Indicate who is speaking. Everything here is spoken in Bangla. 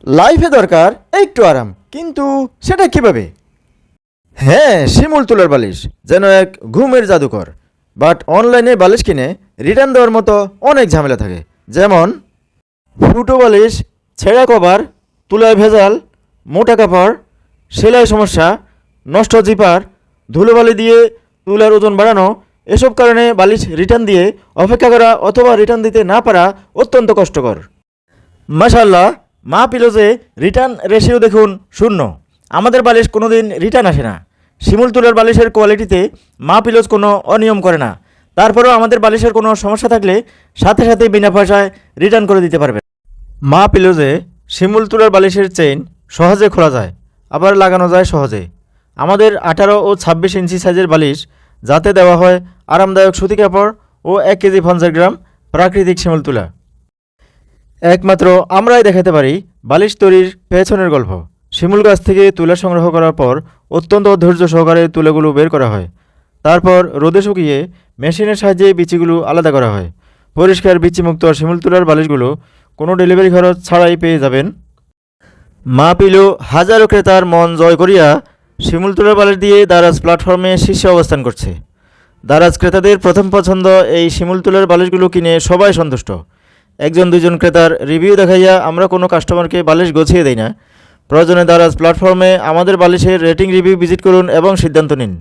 Speaker 1: লাইফে দরকার একটু আরাম, কিন্তু সেটা কিভাবে? হ্যাঁ, শিমুল তুলার বালিশ যেন এক ঘুমের জাদুকর। বাট অনলাইনে বালিশ কিনে রিটার্ন দেওয়ার মতো অনেক ঝামেলা থাকে। যেমন ফুটো বালিশ, ছেঁড়া কভার, তুলায় ভেজাল, মোটা কাপড়, সেলাই সমস্যা, নষ্ট জিপার, ধুলোবালি দিয়ে তুলার ওজন বাড়ানো। এসব কারণে বালিশ রিটার্ন দিয়ে অপেক্ষা করা অথবা রিটার্ন দিতে না পারা অত্যন্ত কষ্টকর। মাশাআল্লাহ, মা পিলোজে রিটার্ন রেশিও দেখুন 0। আমাদের বালিশ কোনো দিন রিটার্ন আসে না। শিমুল তুলার বালিশের কোয়ালিটিতে মা পিলোজ কোনো অনিয়ম করে না। তারপরেও আমাদের বালিশের কোনো সমস্যা থাকলে সাথে সাথে বিনা পয়সায় রিটার্ন করে দিতে পারবেন। মা পিলোজে শিমুল তুলার বালিশের চেইন সহজে খোলা যায়, আবার লাগানো যায় সহজে। আমাদের 18 ও 26 ইঞ্চি সাইজের বালিশ, যাতে দেওয়া হয় আরামদায়ক সুতি কাপড় ও 1 কেজি 50 গ্রাম প্রাকৃতিক শিমুল তুলা। একমাত্র আমরাই দেখাতে পারি বালিশ তৈরির পেছনের গল্প। শিমুল গাছ থেকে তুলা সংগ্রহ করার পর অত্যন্ত ধৈর্য সহকারে তুলাগুলো বের করা হয়। তারপর রোদে শুকিয়ে মেশিনের সাহায্যে বিচিগুলো আলাদা করা হয়। পরিষ্কার বিচিমুক্ত শিমুল তুলার বালিশগুলো কোনো ডেলিভারি খরচ ছাড়াই পেয়ে যাবেন। মা পিলো হাজারো ক্রেতার মন জয় করিয়া শিমুল তুলার বালিশ দিয়ে দারাজ প্ল্যাটফর্মে শীর্ষে অবস্থান করছে। দারাজ ক্রেতাদের প্রথম পছন্দ এই শিমুল তুলার বালিশগুলো কিনে সবাই সন্তুষ্ট। একজন দুজন ক্রেতার রিভিউ দেখাইয়া আমরা কোনো কাস্টমারকে বালিশ গছিয়ে দেই না। প্রয়োজনে দারাজ প্ল্যাটফর্মে আমাদের বালিশের রেটিং রিভিউ ভিজিট করুন এবং সিদ্ধান্ত নিন।